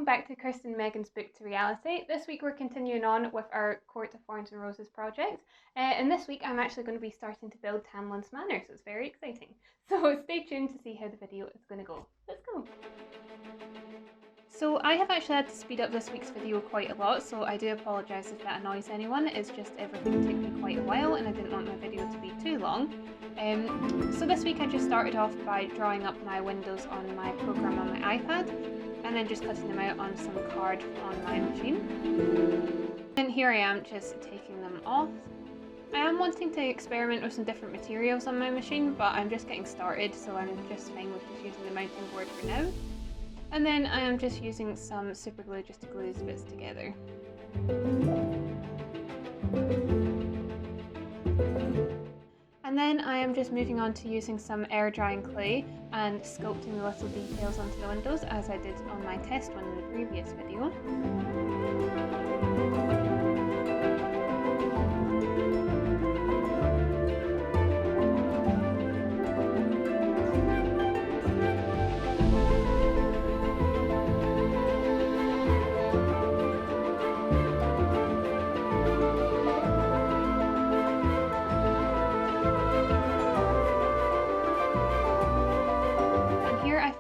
back to Kirsten and Megan's Book to Reality. This week we're continuing on with our Court of Thorns and Roses project, and this week I'm actually going to be starting to build Tamlin's Manor, so it's very exciting. So stay tuned to see how the video is going to go. Let's go! So I have actually had to speed up this week's video quite a lot, so I do apologise if that annoys anyone. It's just everything took me quite a while and I didn't want my video to be too long. So this week I just started off by drawing up my windows on my program on my iPad and then just cutting them out on some card on my machine. And here I am just taking them off. I am wanting to experiment with some different materials on my machine, but I'm just getting started, so I'm just fine with just using the mounting board for now. And then I am just using some super glue just to glue these bits together. And then I am just moving on to using some air drying clay and sculpting the little details onto the windows as I did on my test one in the previous video.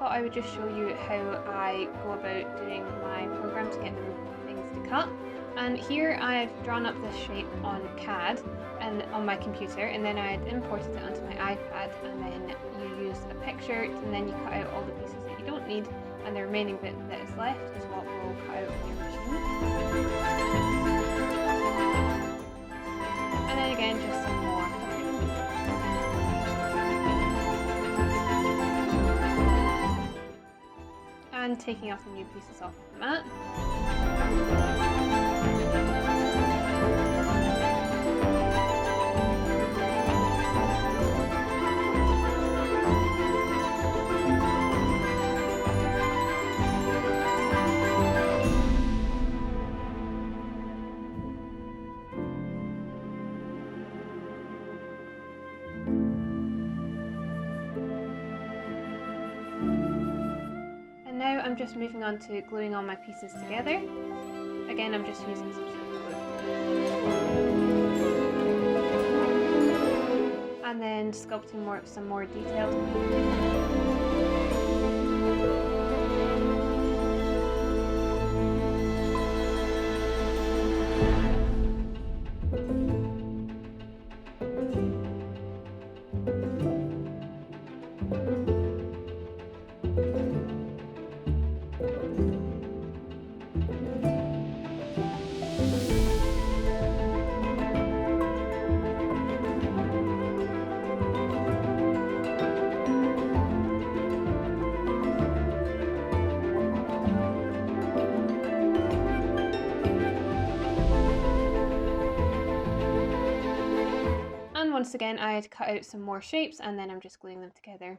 I would just show you how I go about doing my program to get things to cut. And here I've drawn up this shape on CAD and on my computer, and then I had imported it onto my iPad, and then you use a picture and then you cut out all the pieces that you don't need, and the remaining bit that is left is what will cut out on your machine. And then again just some more. And taking off the new pieces off the mat. Now I'm just moving on to gluing all my pieces together. Again, I'm just using some super glue. And then sculpting some more detailed. Once again, I had cut out some more shapes and then I'm just gluing them together.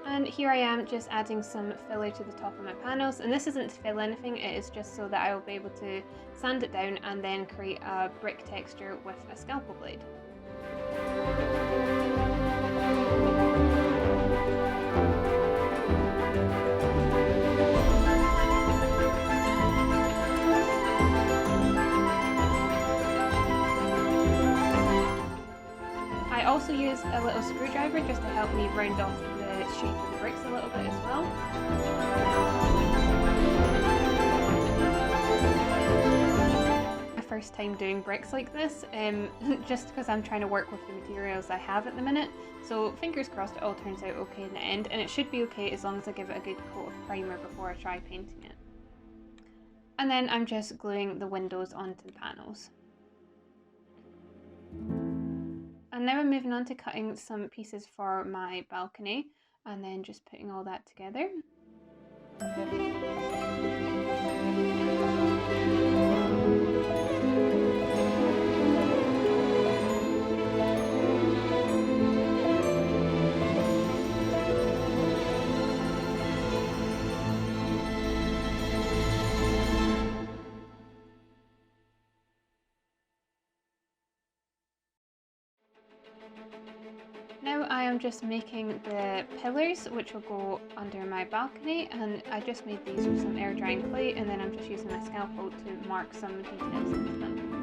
And here I am just adding some filler to the top of my panels, and this isn't to fill anything, it is just so that I will be able to sand it down and then create a brick texture with a scalpel blade. I also use a little screwdriver just to help me round off the shape of the bricks a little bit as well. My first time doing bricks like this, just because I'm trying to work with the materials I have at the minute, so fingers crossed it all turns out okay in the end, and it should be okay as long as I give it a good coat of primer before I try painting it. And then I'm just gluing the windows onto the panels. And now I'm moving on to cutting some pieces for my balcony and then just putting all that together. I'm just making the pillars which will go under my balcony, and I just made these with some air drying clay, and then I'm just using my scalpel to mark some details into them.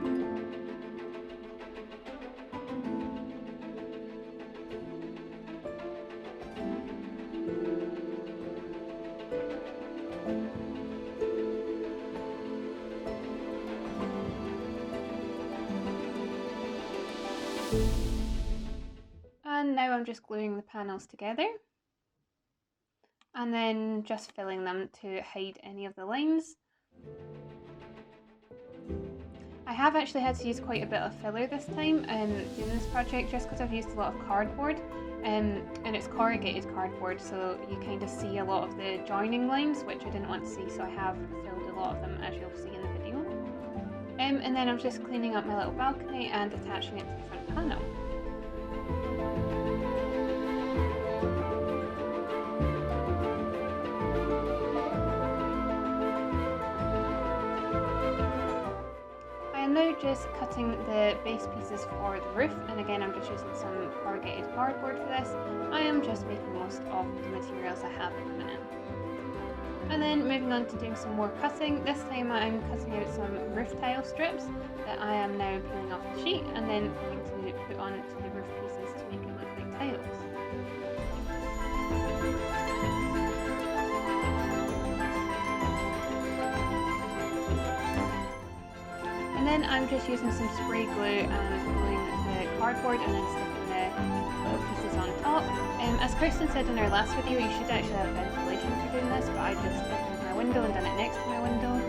And now I'm just gluing the panels together and then just filling them to hide any of the lines. I have actually had to use quite a bit of filler this time doing this project, just because I've used a lot of cardboard, and it's corrugated cardboard, so you kind of see a lot of the joining lines, which I didn't want to see, so I have filled a lot of them, as you'll see in the video. And then I'm just cleaning up my little balcony and attaching it to the front panel. I am now just cutting the base pieces for the roof, and again I'm just using some corrugated cardboard for this. I am just making most of the materials I have at the minute. And then moving on to doing some more cutting. This time I'm cutting out some roof tile strips that I am now peeling off the sheet and then going to put onto the roof pieces to make it look like tiles. And then I'm just using some spray glue and gluing the cardboard and then sticking the little pieces on top. As Kirsten said in our last video, you should actually have ventilation for doing this, but I just opened my window and done it next to my window.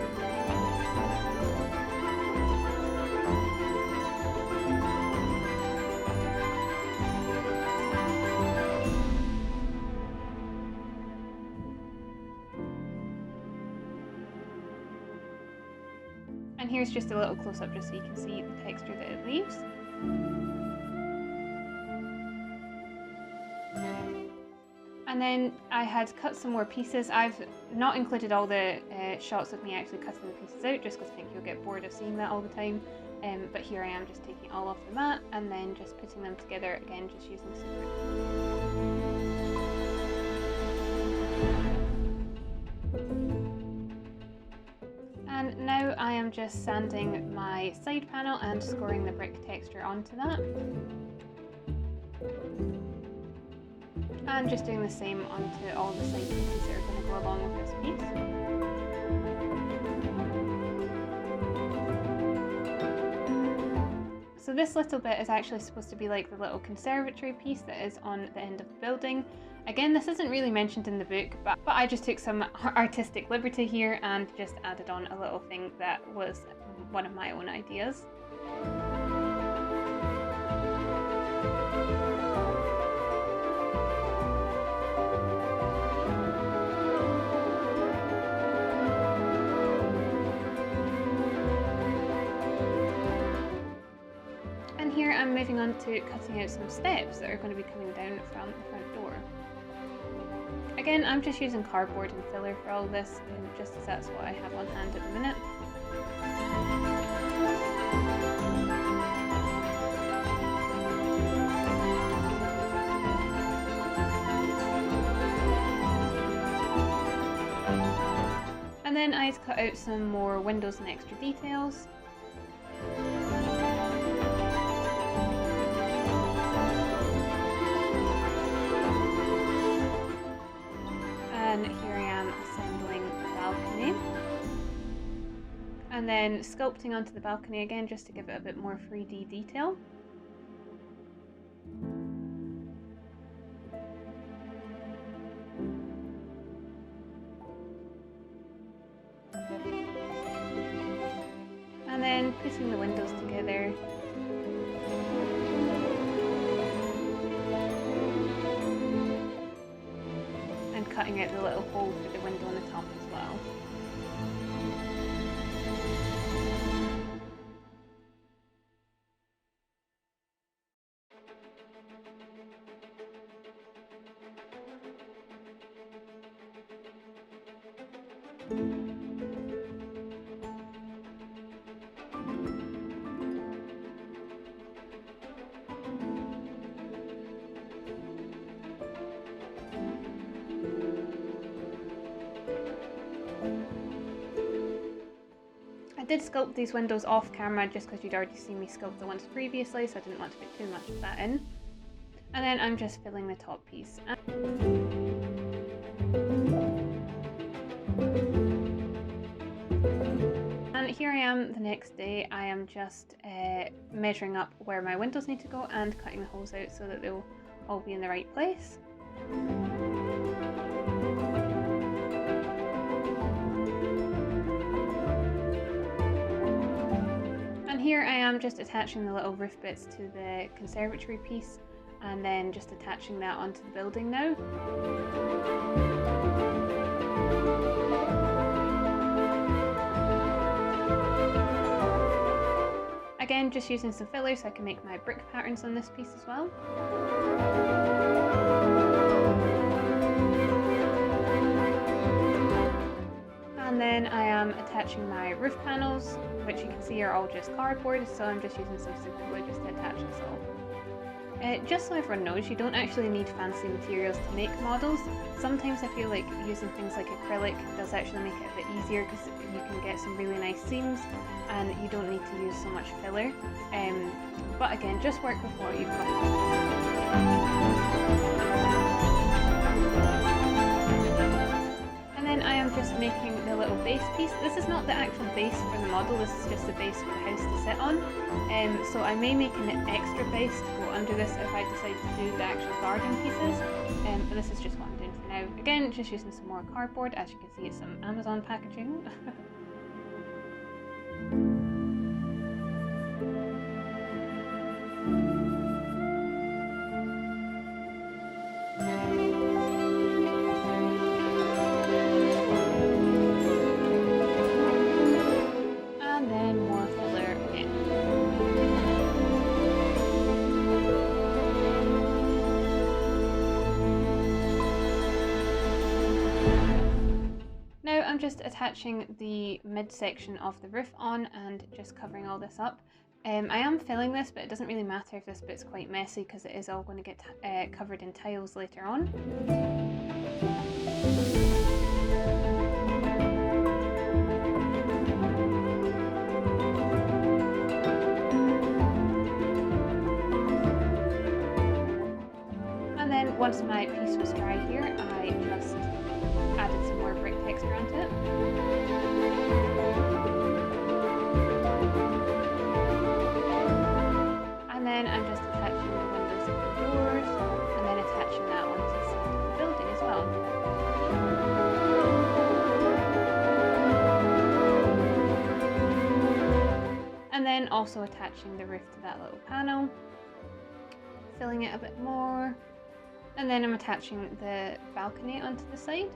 And here's just a little close-up just so you can see the texture that it leaves. And then I had cut some more pieces. I've not included all the shots of me actually cutting the pieces out, just because I think you'll get bored of seeing that all the time. But here I am just taking it all off the mat and then just putting them together again, just using And now I am just sanding my side panel and scoring the brick texture onto that. And just doing the same onto all the side pieces that are going to go along with this piece. So this little bit is actually supposed to be like the little conservatory piece that is on the end of the building. Again, this isn't really mentioned in the book, but I just took some artistic liberty here and just added on a little thing that was one of my own ideas. Here I'm moving on to cutting out some steps that are going to be coming down from the front door. Again, I'm just using cardboard and filler for all this, just as that's what I have on hand at the minute. And then I cut out some more windows and extra details. And here I am assembling the balcony. And then sculpting onto the balcony again just to give it a bit more 3D detail. And then putting the windows together. And cutting out the little hole for the window on the top as well. I did sculpt these windows off camera just because you'd already seen me sculpt the ones previously, so I didn't want to put too much of that in. And then I'm just filling the top piece. And here I am the next day. I am just measuring up where my windows need to go and cutting the holes out so that they'll all be in the right place. And here I am just attaching the little roof bits to the conservatory piece and then just attaching that onto the building now. Again, just using some filler so I can make my brick patterns on this piece as well. And then I am attaching my roof panels, which you can see are all just cardboard, so I'm just using some super glue just to attach this all. Just so everyone knows, you don't actually need fancy materials to make models. Sometimes I feel like using things like acrylic does actually make it a bit easier because you can get some really nice seams and you don't need to use so much filler. But again, just work with what you've got. And then I am just making the little base piece. This is not the actual base for the model, this is just the base for the house to sit on. So I may make an extra base to go under this if I decide to do the actual garden pieces. But this is just what I'm doing for now. Again, just using some more cardboard. As you can see, it's some Amazon packaging. I'm just attaching the midsection of the roof on and just covering all this up. I am filling this, but it doesn't really matter if this bit's quite messy because it is all going to get covered in tiles later on. And then once my piece was dry here, I just added some more brick texture onto it. And then I'm just attaching the windows and the doors, and then attaching that onto the side of the building as well. And then also attaching the roof to that little panel, filling it a bit more. And then I'm attaching the balcony onto the side.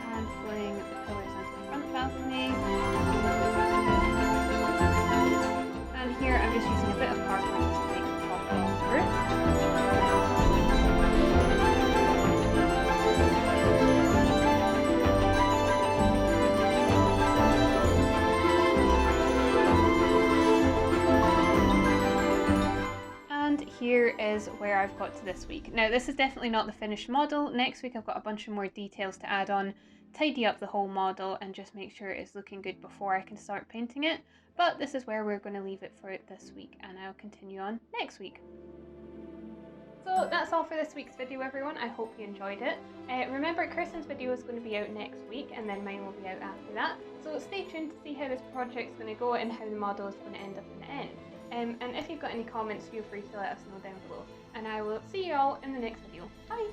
And putting the pillars onto the front balcony. And here I'm just using a bit of cardboard to make the top of the roof. Here is where I've got to this week. Now this is definitely not the finished model. Next week I've got a bunch of more details to add on, tidy up the whole model and just make sure it's looking good before I can start painting it. But this is where we're going to leave it for this week and I'll continue on next week. So that's all for this week's video everyone, I hope you enjoyed it. Remember Kirsten's video is going to be out next week and then mine will be out after that. So stay tuned to see how this project's going to go and how the model is going to end up in the end. And if you've got any comments, feel free to let us know down below. And I will see you all in the next video. Bye!